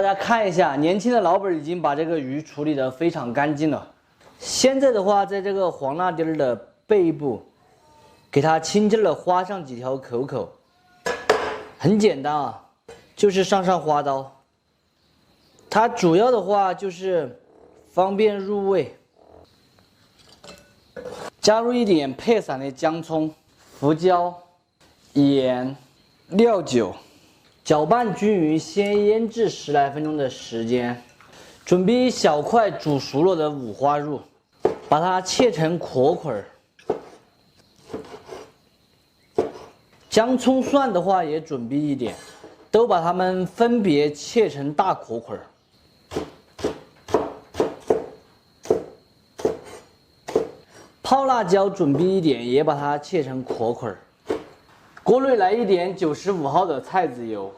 大家看一下，年轻的老板已经把这个鱼处理得非常干净了。现在的话，在这个黄辣丁的背部，给它轻轻的划上几条口口，很简单啊，就是上花刀。它主要的话就是方便入味，加入一点配散的姜葱、胡椒、盐、料酒。 搅拌均匀，先腌制10来分钟的时间。准备一小块煮熟了的五花肉，把它切成壳块。姜、葱、蒜的话也准备一点，都把它们分别切成大壳块。泡辣椒准备一点，也把它切成壳块。 锅内来一点95号的菜籽油，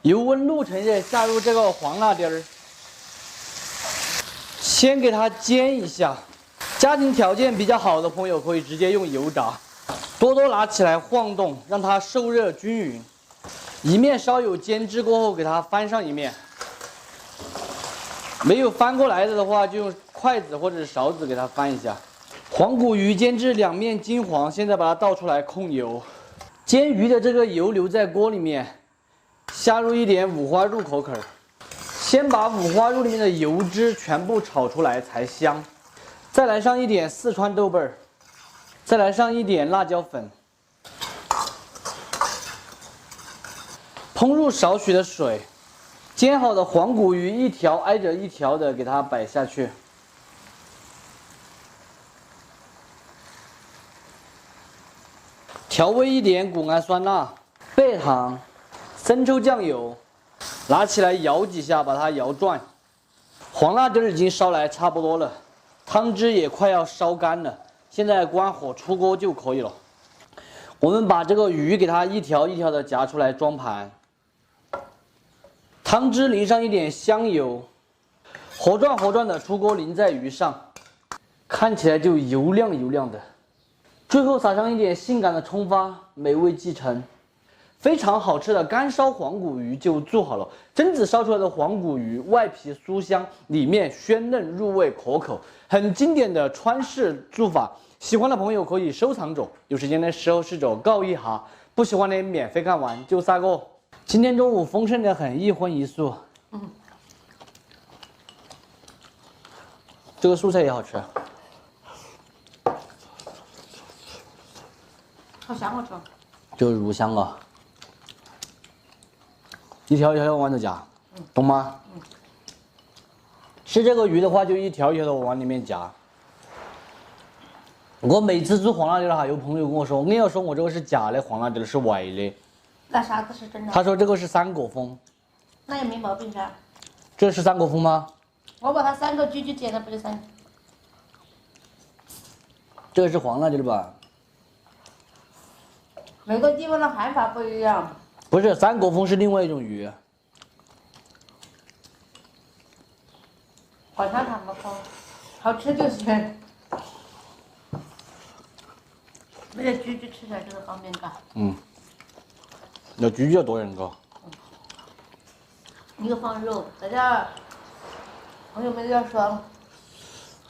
油温6成热，下入这个黄辣丁儿，先给它煎一下。家庭条件比较好的朋友可以直接用油炸，多多拿起来晃动，让它受热均匀。一面稍有煎至过后，给它翻上一面。没有翻过来的话，就用筷子或者是勺子给它翻一下。黄骨鱼煎至两面金黄，现在把它倒出来控油。 煎鱼的这个油留在锅里面，下入一点五花肉壳块，先把五花肉里面的油脂全部炒出来才香。再来上一点四川豆瓣儿，再来上一点辣椒粉，烹入少许的水，煎好的黄骨鱼一条挨着一条的给它摆下去。 调味一点谷氨酸钠、白糖、生抽、酱油，拿起来摇几下，把它摇转。黄辣丁已经烧来差不多了，汤汁也快要烧干了，现在关火出锅就可以了。我们把这个鱼给它一条一条的夹出来装盘，汤汁淋上一点香油，和转的出锅淋在鱼上，看起来就油亮油亮的。 最后撒上一点性感的葱花，美味继承。非常好吃的干烧黄骨鱼就做好了。榛子烧出来的黄骨鱼，外皮酥香，里面鲜嫩入味可口，很经典的川式做法。喜欢的朋友可以收藏着，有时间的时候试着告一下。不喜欢的免费看完就3个。今天中午丰盛的很，一荤一素。这个素菜也好吃。 好香哦，吃。就是乳香啊，一条一条的往里夹，懂吗？吃这个鱼的话，就一条一条的往里面夹。我每次做黄辣丁哈，有朋友跟我说，我跟你说我这个是假的黄辣丁，是伪的。那啥子是真的？他说这个是三果风。那也没毛病噻。这是三果风吗？我把它3个锯剪了，不就3？这个是黄辣丁吧？ 每个地方的喊法不一样。不是，三果风是另外一种鱼。管它什么风，好吃就行。那个锯吃起来就是方便嘎。那猪要多人个。一个放肉，大家朋友们要说，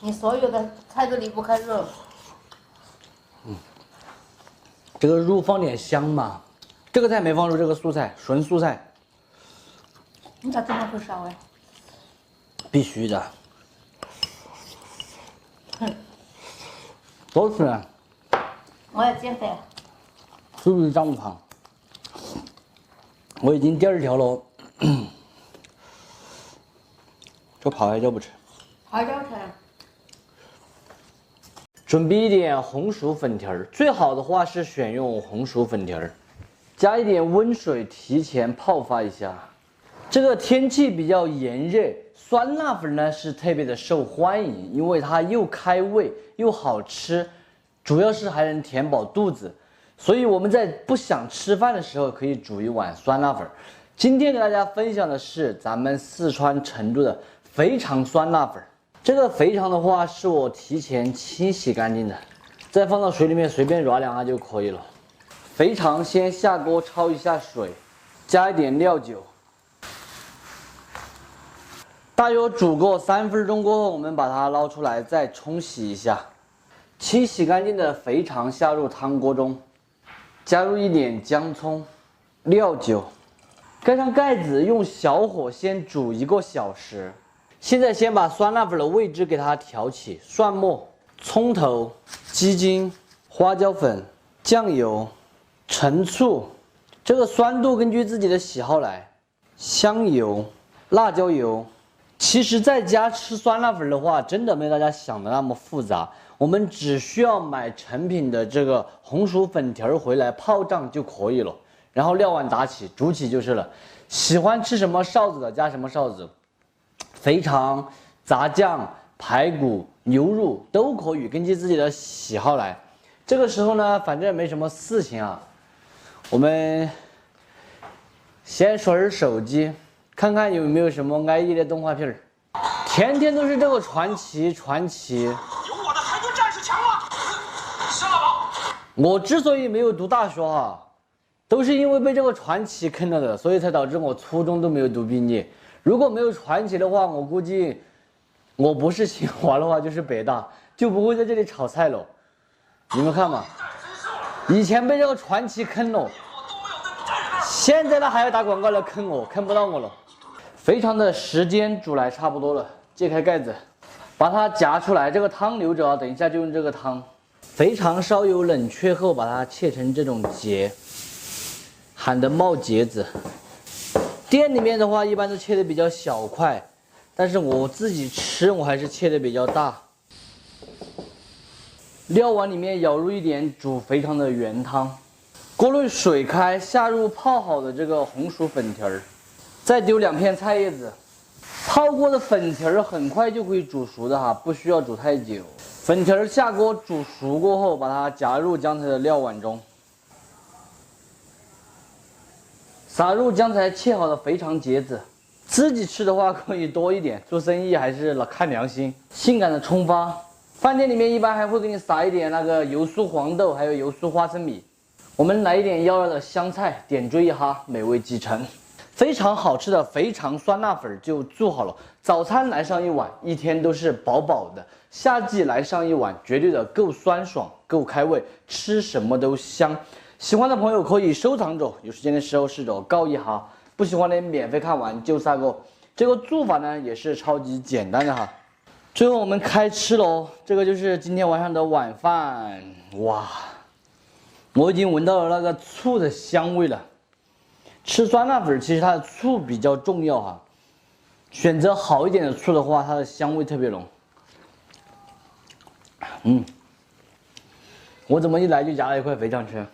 你所有的菜都离不开肉。 这个肉放点香嘛，这个菜没放入，这个素菜纯素菜。你咋这么会烧哎？必须的。多吃啊！我要减肥。是不是这么胖？我已经第2条了。这泡海椒不吃。海椒吃。 准备一点红薯粉条儿，最好的话是选用红薯粉条儿，加一点温水提前泡发一下。这个天气比较炎热，酸辣粉呢是特别的受欢迎，因为它又开胃又好吃，主要是还能填饱肚子。所以我们在不想吃饭的时候可以煮一碗酸辣粉。今天给大家分享的是咱们四川成都的肥肠酸辣粉。 这个肥肠的话，是我提前清洗干净的，再放到水里面随便揉2下就可以了。肥肠先下锅焯一下水，加一点料酒，大约煮过3分钟过后，我们把它捞出来，再冲洗一下。清洗干净的肥肠下入汤锅中，加入一点姜葱、料酒，盖上盖子，用小火先煮1个小时。现在先把酸辣粉的位置给它调起，蒜末、葱头、鸡精、花椒粉、酱油、陈醋，这个酸度根据自己的喜好来，香油、辣椒油。其实在家吃酸辣粉的话，真的没有大家想的那么复杂。我们只需要买成品的这个红薯粉条回来泡胀就可以了，然后料碗打起，煮起就是了。喜欢吃什么臊子的加什么臊子，肥肠、炸酱、排骨、牛肉都可以，根据自己的喜好来。这个时候呢，反正没什么事情啊，我们先刷会儿手机。看看有没有什么安逸的动画片儿，天天都是这个传奇。有我的海军战士强啊！是了吧？我之所以没有读大学啊，都是因为被这个传奇坑了的，所以才导致我初中都没有读毕业。如果没有传奇的话，我估计我不是清华的话就是北大，就不会在这里炒菜了。你们看嘛，以前被这个传奇坑了，现在呢还要打广告来坑我，坑不到我了。肥肠的时间煮来差不多了，揭开盖子，把它夹出来。这个汤留着啊，等一下就用这个汤。肥肠稍有冷却后，把它切成这种节，喊得冒结子。店里面的话，一般都切的比较小块，但是我自己吃，我还是切的比较大。料碗里面舀入一点煮肥肠的原汤，锅内水开，下入泡好的这个红薯粉条儿。再丢2片菜叶子，泡过的粉条很快就可以煮熟的哈，不需要煮太久。粉条下锅煮熟过后，把它夹入刚才的料碗中，撒入刚才切好的肥肠节子。自己吃的话可以多一点，做生意还是看良心。性感的葱花，饭店里面一般还会给你撒一点那个油酥黄豆，还有油酥花生米。我们来一点1/2的香菜，点缀一哈，美味即成。非常好吃的肥肠酸辣粉就做好了，早餐来上一碗，一天都是饱饱的。夏季来上一碗，绝对的够酸爽，够开胃，吃什么都香。喜欢的朋友可以收藏着，有时间的时候试着告一哈。不喜欢的免费看完就下个。这个做法呢也是超级简单的哈。最后我们开吃喽，这个就是今天晚上的晚饭。哇，我已经闻到了那个醋的香味了。吃酸辣粉其实它的醋比较重要哈，选择好一点的醋的话，它的香味特别浓。我怎么一来就夹了一块肥肠吃？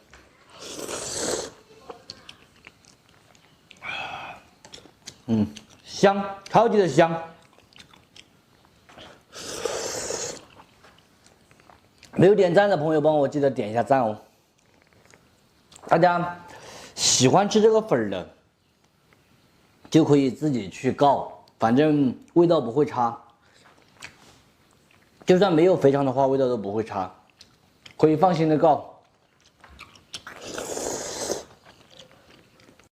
香，超级的香。没有点赞的朋友，帮我记得点一下赞哦。大家喜欢吃这个粉的，就可以自己去告，反正味道不会差。就算没有肥肠的话，味道都不会差，可以放心的告。